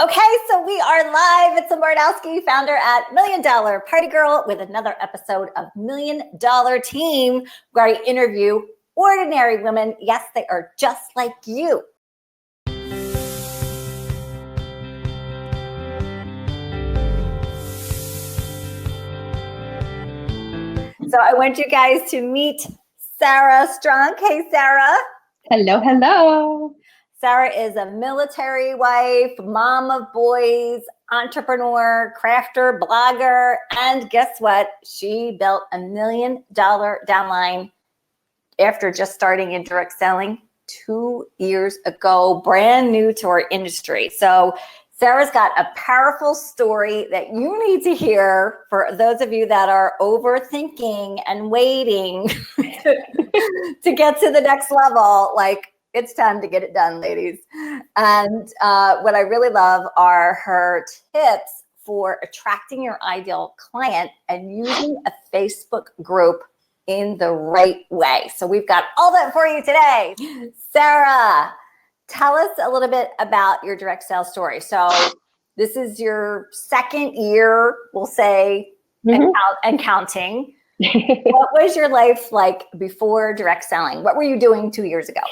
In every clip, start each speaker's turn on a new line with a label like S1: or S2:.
S1: Okay, so we are live. It's Mardowski, founder at Million Dollar Party Girl, with another episode of Million Dollar Team, where I interview ordinary women. Yes, they are just like you. So I want you guys to meet Sarah Strunk. Hey, Sarah.
S2: Hello, hello.
S1: Sarah is a military wife, mom of boys, entrepreneur, crafter, blogger, and guess what? She built $1 million downline after just starting in direct selling 2 years ago, brand new to our industry. So Sarah's got a powerful story that you need to hear for those of you that are overthinking and waiting to get to the next level. Like, it's time to get it done, ladies. And what I really love are her tips for attracting your ideal client and using a Facebook group in the right way. So we've got all that for you today. Sarah, tell us a little bit about your direct sales story. So this is your second year, we'll say, and counting. What was your life like before direct selling? What were you doing 2 years ago?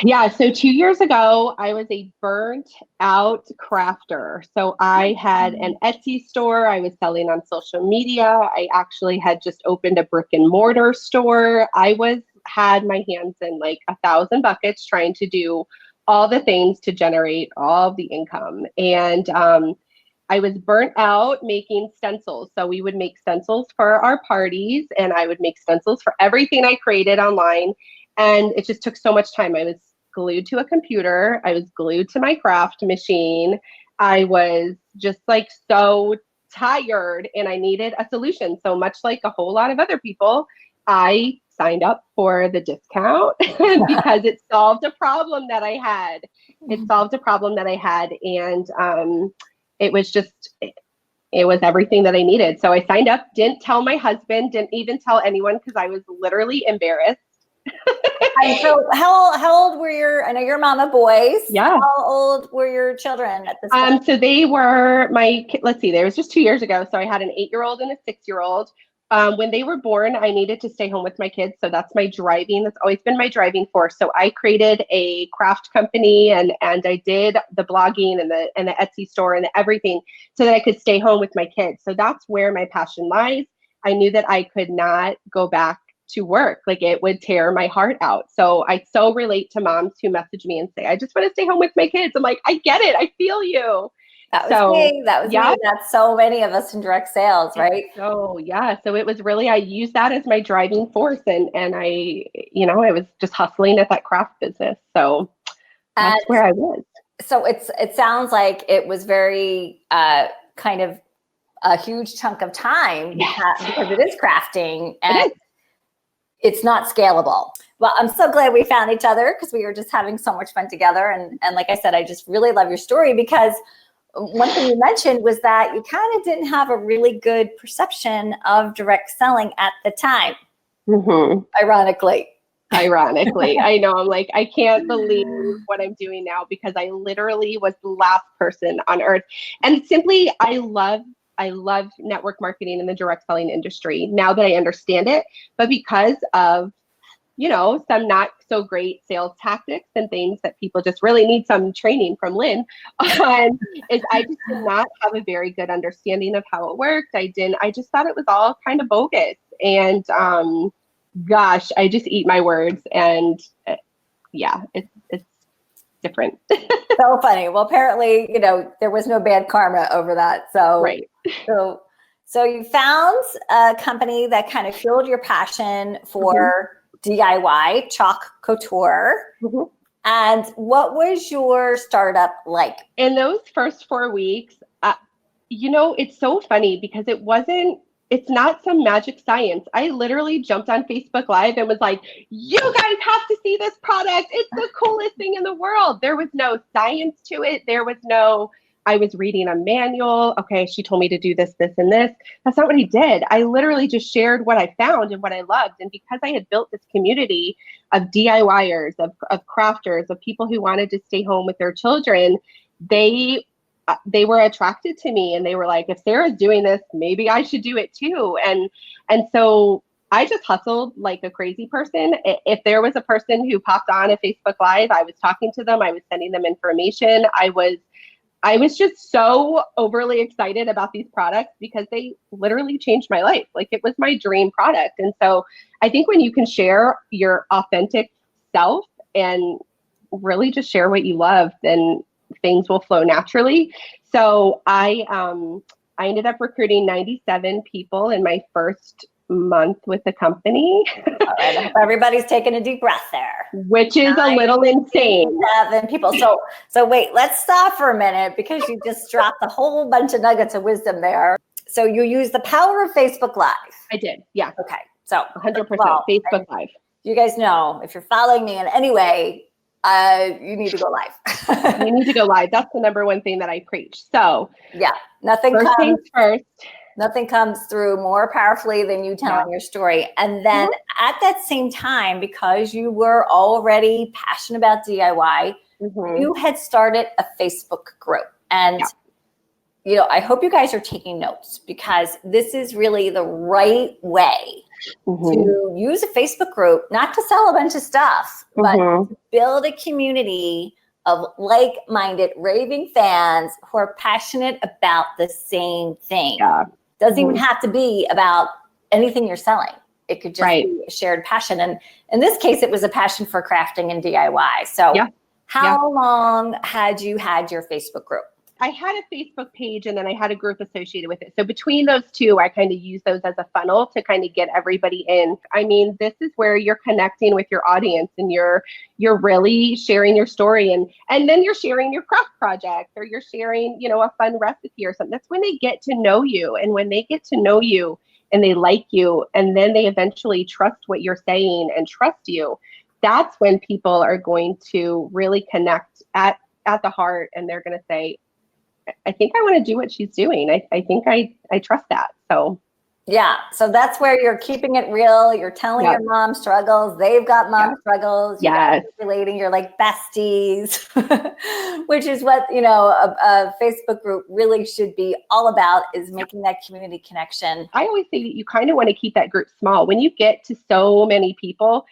S2: Yeah, so 2 years ago, I was a burnt out crafter. So I had an Etsy store. I was selling on social media. I actually had just opened a brick and mortar store. Had my hands in like 1,000 buckets trying to do all the things to generate all the income. And I was burnt out making stencils. So we would make stencils for our parties, and I would make stencils for everything I created online. And it just took so much time. I was glued to a computer. I was glued to my craft machine. I was just like so tired, and I needed a solution. So much like a whole lot of other people, I signed up for the discount because it solved a problem that I had. And it was everything that I needed. So I signed up, didn't tell my husband, didn't even tell anyone because I was literally embarrassed.
S1: And so how old were I know you're a mom of boys.
S2: Yeah.
S1: How old were your children at this point?
S2: So they were there was just 2 years ago. So I had an 8-year-old and a 6-year-old. When they were born, I needed to stay home with my kids. So that's always been my driving force. So I created a craft company and I did the blogging and the Etsy store and everything so that I could stay home with my kids. So that's where my passion lies. I knew that I could not go back to work. Like, it would tear my heart out. So I so relate to moms who message me and say, I just want to stay home with my kids. I'm like, I get it. I feel you.
S1: That was me. That's so many of us in direct sales, right?
S2: So yeah. So it was really, I used that as my driving force, and I was just hustling at that craft business. So that's where I was.
S1: So it sounds like it was very kind of a huge chunk of time because it is crafting and it's not scalable. Well, I'm so glad we found each other because we were just having so much fun together. And like I said, I just really love your story because one thing you mentioned was that you kind of didn't have a really good perception of direct selling at the time.
S2: Mm-hmm.
S1: Ironically,
S2: I know. I'm like, I can't believe what I'm doing now because I literally was the last person on earth. And simply, I love network marketing in the direct selling industry now that I understand it. But because of some not so great sales tactics and things that people just really need some training from Lynn on, is I just did not have a very good understanding of how it worked. I just thought it was all kind of bogus. And gosh, I just eat my words. And it's different.
S1: So funny. Well, apparently, there was no bad karma over that. So,
S2: right.
S1: So you found a company that kind of fueled your passion for DIY, chalk couture. Mm-hmm. And what was your startup like?
S2: In those first 4 weeks, it's so funny because it's not some magic science. I literally jumped on Facebook Live and was like, you guys have to see this product. It's the coolest thing in the world. There was no science to it. I was reading a manual. Okay, she told me to do this, this, and this. That's not what he did. I literally just shared what I found and what I loved. And because I had built this community of DIYers, of crafters, of people who wanted to stay home with their children, they they were attracted to me, and they were like, if Sarah's doing this, maybe I should do it too. And so I just hustled like a crazy person. If there was a person who popped on a Facebook Live, I was talking to them. I was sending them information. I was just so overly excited about these products because they literally changed my life. Like, it was my dream product. And so I think when you can share your authentic self and really just share what you love, then things will flow naturally. So I ended up recruiting 97 people in my first month with the company.
S1: All right, I hope everybody's taking a deep breath there.
S2: Which is a little insane.
S1: 7 people. So wait, let's stop for a minute, because you just dropped a whole bunch of nuggets of wisdom there. So you use the power of Facebook Live.
S2: I did. Yeah.
S1: Okay. So
S2: 100% Facebook Live.
S1: You guys know, if you're following me in any way, you need to go live.
S2: You need to go live. That's the number one thing that I preach. So
S1: yeah, nothing comes through more powerfully than you telling your story. And then at that same time, because you were already passionate about DIY, you had started a Facebook group. And you know, I hope you guys are taking notes, because this is really the right way to use a Facebook group, not to sell a bunch of stuff, but to build a community of like-minded raving fans who are passionate about the same thing. Doesn't even have to be about anything you're selling. It could just be a shared passion. And in this case, it was a passion for crafting and DIY. So how long had you had your Facebook group?
S2: I had a Facebook page, and then I had a group associated with it. So between those two, I kind of use those as a funnel to kind of get everybody in. I mean, this is where you're connecting with your audience, and you're really sharing your story, and then you're sharing your craft project, or you're sharing, you know, a fun recipe or something. That's when they get to know you. And when they get to know you and they like you, and then they eventually trust what you're saying and trust you, that's when people are going to really connect at the heart, and they're going to say, I think I want to do what she's doing. I think I trust that. So
S1: yeah. So that's where you're keeping it real. You're telling your mom struggles. They've got mom struggles. You're relating. You're like besties, which is what, you know, a Facebook group really should be all about, is making that community connection.
S2: I always say that you kind of want to keep that group small. When you get to so many people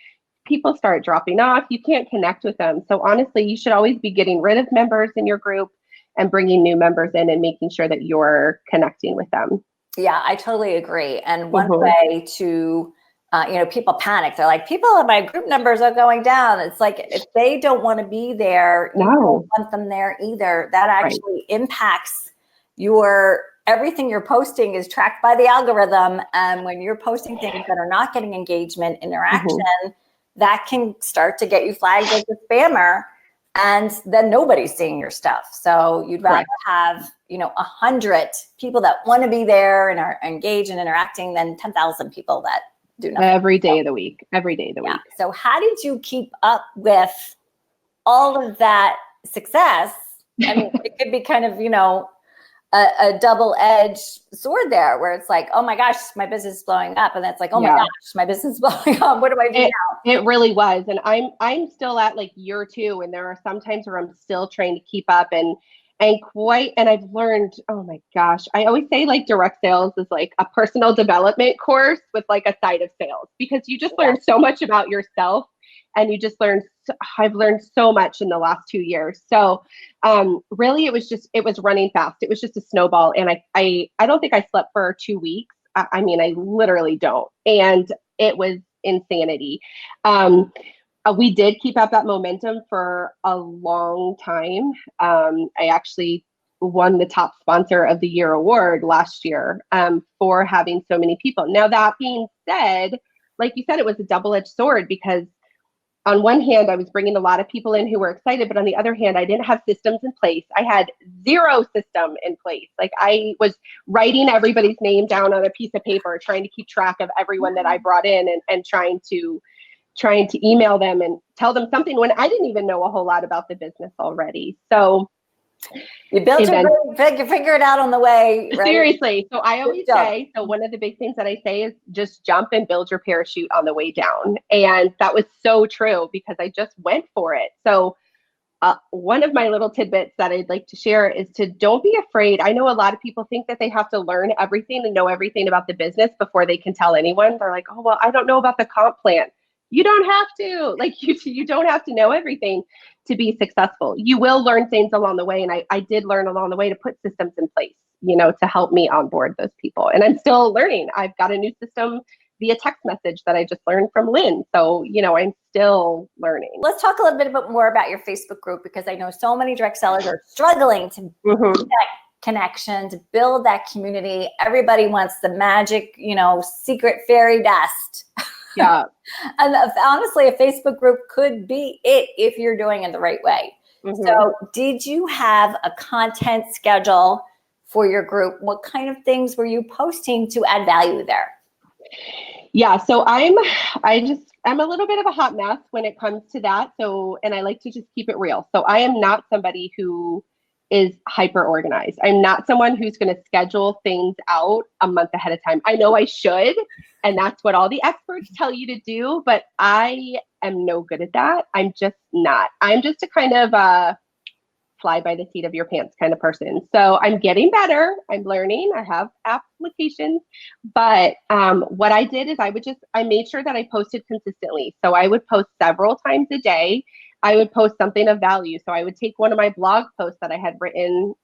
S2: start dropping off. You can't connect with them. So honestly, you should always be getting rid of members in your group and bringing new members in and making sure that you're connecting with them.
S1: Yeah, I totally agree. And one way to, you know, people panic. They're like, people in my group numbers are going down. It's like, if they don't want to be there, you don't want them there either. That actually impacts everything you're posting is tracked by the algorithm. And when you're posting things that are not getting engagement, interaction, that can start to get you flagged as a spammer. And then nobody's seeing your stuff. So you'd rather have, you know, 100 people that want to be there and are engaged and interacting than 10,000 people that do nothing.
S2: Every day of the week. Week.
S1: So how did you keep up with all of that success? I mean, it could be kind of, you know, a double-edged sword there, where it's like, oh my gosh, my business is blowing up. And that's like, oh my gosh, my business is blowing up. What do I do now?
S2: It really was. And I'm still at like year 2. And there are some times where I'm still trying to keep up and I've learned, oh my gosh, I always say like direct sales is like a personal development course with like a side of sales, because you just learn so much about yourself. And you just I've learned so much in the last 2 years. So really, it was running fast. It was just a snowball. And I don't think I slept for 2 weeks. I mean, I literally don't. And it was insanity. We did keep up that momentum for a long time. I actually won the top sponsor of the year award last year for having so many people. Now, that being said, like you said, it was a double-edged sword, because on one hand, I was bringing a lot of people in who were excited, but on the other hand, I didn't have systems in place. I had zero system in place. Like, I was writing everybody's name down on a piece of paper, trying to keep track of everyone that I brought in, and trying to email them and tell them something when I didn't even know a whole lot about the business already. So
S1: you built figure it out on the way, right?
S2: Seriously. So I always say, so one of the big things that I say is just jump and build your parachute on the way down. And that was so true, because I just went for it. So one of my little tidbits that I'd like to share is to don't be afraid. I know a lot of people think that they have to learn everything and know everything about the business before they can tell anyone. They're like, oh, well, I don't know about the comp plan. You don't have to. Like you don't have to know everything to be successful. You will learn things along the way. And I did learn along the way to put systems in place, to help me onboard those people. And I'm still learning. I've got a new system via text message that I just learned from Lynn. So, I'm still learning.
S1: Let's talk a little bit more about your Facebook group, because I know so many direct sellers are struggling to build that connection, to build that community. Everybody wants the magic, secret fairy dust.
S2: Yeah.
S1: And honestly, a Facebook group could be it if you're doing it the right way. So did you have a content schedule for your group? What kind of things were you posting to add value there?
S2: Yeah, so I'm a little bit of a hot mess when it comes to that. So, and I like to just keep it real. So I am not somebody who is hyper organized. I'm not someone who's going to schedule things out a month ahead of time. I know I should, and that's what all the experts tell you to do, but I am no good at that. I'm just not. I'm just a kind of fly by the seat of your pants kind of person. So I'm getting better. I'm learning. I have applications, but what I did is I made sure that I posted consistently. So I would post several times a day. I would post something of value. So I would take one of my blog posts that I had written,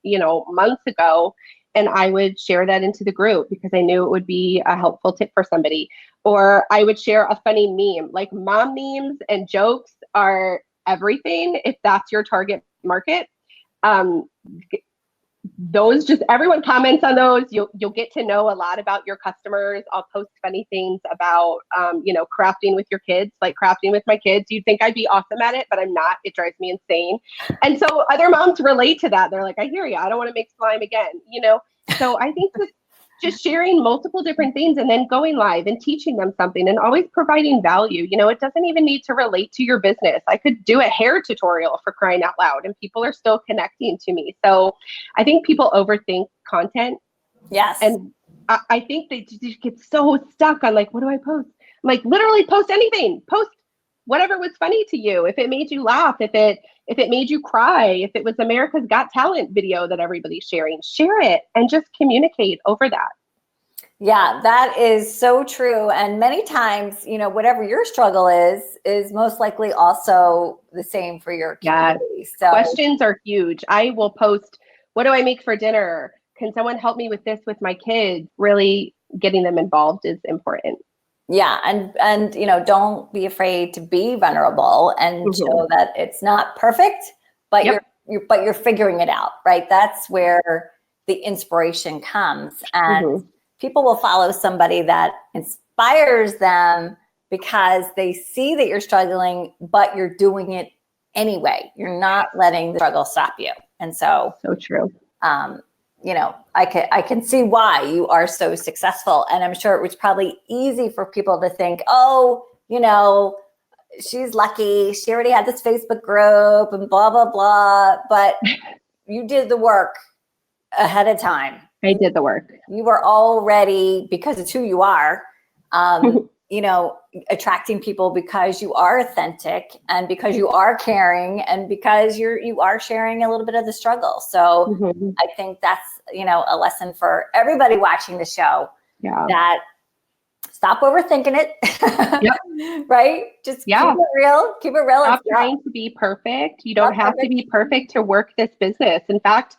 S2: months ago, and I would share that into the group because I knew it would be a helpful tip for somebody. Or I would share a funny meme. Like, mom memes and jokes are everything if that's your target market. Those, just everyone comments on those. You'll get to know a lot about your customers. I'll post funny things about crafting with your kids, like crafting with my kids. You'd think I'd be awesome at it, but I'm not. It drives me insane. And so other moms relate to that. They're like, I hear you. I don't want to make slime again, So I think just sharing multiple different things and then going live and teaching them something and always providing value. It doesn't even need to relate to your business. I could do a hair tutorial, for crying out loud, and people are still connecting to me. So I think people overthink content.
S1: Yes.
S2: And I think they just get so stuck on like, what do I post? I'm like, literally post anything. Post whatever was funny to you. If it made you laugh, if it made you cry, if it was America's Got Talent video that everybody's sharing, share it and just communicate over that.
S1: Yeah, that is so true. And many times, whatever your struggle is most likely also the same for your community.
S2: Yes.
S1: So
S2: questions are huge. I will post, what do I make for dinner? Can someone help me with this with my kids? Really getting them involved is important.
S1: Yeah. And don't be afraid to be vulnerable and show that it's not perfect, but you're figuring it out, right? That's where the inspiration comes. And people will follow somebody that inspires them because they see that you're struggling, but you're doing it anyway. You're not letting the struggle stop you. And so
S2: true.
S1: I can see why you are so successful. And I'm sure it was probably easy for people to think, oh, she's lucky. She already had this Facebook group and blah, blah, blah. But you did the work ahead of time.
S2: I did the work.
S1: You were already, because it's who you are, attracting people because you are authentic and because you are caring and because you are sharing a little bit of the struggle. So I think that's, a lesson for everybody watching the show. Yeah. That stop overthinking it. Yep. Right? Just keep it real. Keep it real.
S2: Stop trying to be perfect. You don't have to be perfect to work this business. In fact,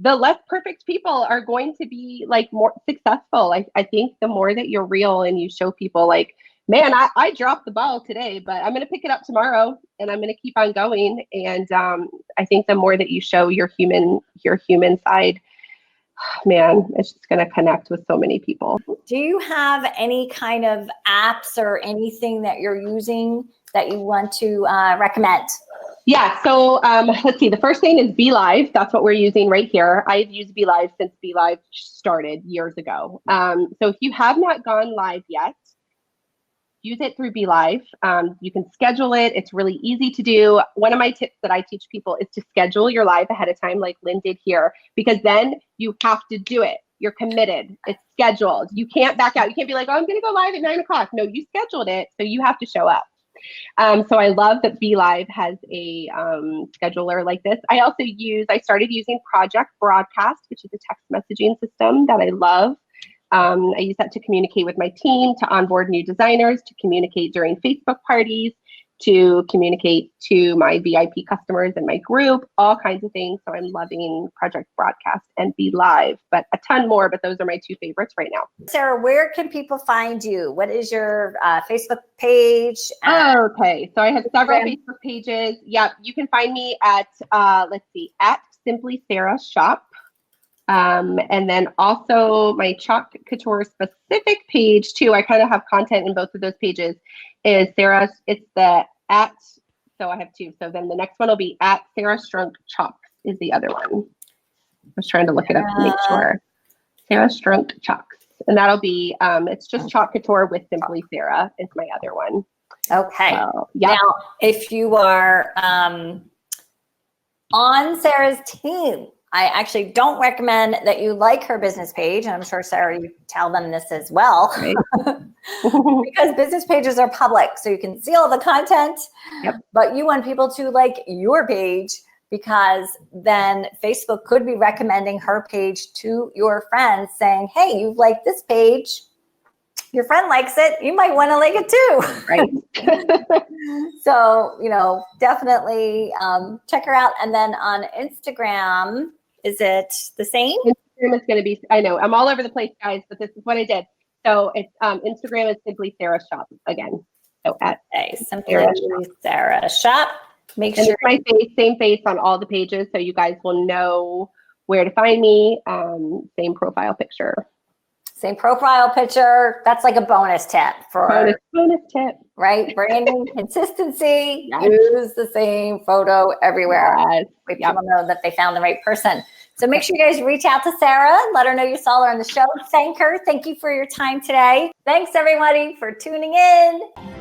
S2: the less perfect people are going to be like more successful. I think the more that you're real and you show people like, man, I dropped the ball today, but I'm going to pick it up tomorrow and I'm going to keep on going. And I think the more that you show your human side, man, it's just going to connect with so many people.
S1: Do you have any kind of apps or anything that you're using that you want to recommend?
S2: Yeah. So let's see. The first thing is BeLive. That's what we're using right here. I've used BeLive since BeLive started years ago. So if you have not gone live yet, use it through BeLive. You can schedule it. It's really easy to do. One of my tips that I teach people is to schedule your live ahead of time, like Lynn did here, because then you have to do it. You're committed. It's scheduled. You can't back out. You can't be like, oh, I'm going to go live at 9 o'clock. No, you scheduled it. So you have to show up. So I love that Be Live has a scheduler like this. I started using Project Broadcast, which is a text messaging system that I love. I use that to communicate with my team, to onboard new designers, to communicate during Facebook parties, to communicate to my VIP customers and my group, all kinds of things. So I'm loving Project Broadcast and Be Live, but a ton more, but those are my two favorites right now.
S1: Sarah, where can people find you? What is your Facebook page?
S2: Okay, so I have several
S1: Instagram.
S2: Facebook pages. Yep, you can find me at, at Simply Sarah Shop. And then also my Chalk Couture specific page too. I kind of have content in both of those pages. Is Sarah? It's the at. So I have two. So then the next one will be at Sarah Strunk Chalk is the other one. I was trying to look it up to make sure. Sarah Strunk Chalks, and that'll be it's just Chalk Couture with Simply Sarah is my other one.
S1: Okay.
S2: So, yeah.
S1: Now, if you are on Sarah's team, I actually don't recommend that you like her business page. And I'm sure, Sarah, you tell them this as well.
S2: Right.
S1: Because business pages are public, so you can see all the content.
S2: Yep.
S1: But you want people to like your page, because then Facebook could be recommending her page to your friends saying, hey, you like this page. Your friend likes it. You might want to like it too.
S2: Right.
S1: So, definitely check her out. And then on Instagram, is it the same?
S2: Instagram is going to be, I know, I'm all over the place, guys, but this is what I did. So it's Instagram is Simply Sarah Shop again. So at
S1: Simply Sarah Shop. Make sure
S2: it's my face, same face on all the pages, so you guys will know where to find me. Same profile picture.
S1: Same profile picture. That's like a bonus tip for
S2: bonus tip,
S1: right? Branding consistency.
S2: Yes.
S1: Use the same photo everywhere.
S2: Yes.
S1: Let people know that they found the right person. So make sure you guys reach out to Sarah. Let her know you saw her on the show. Thank her. Thank you for your time today. Thanks everybody for tuning in.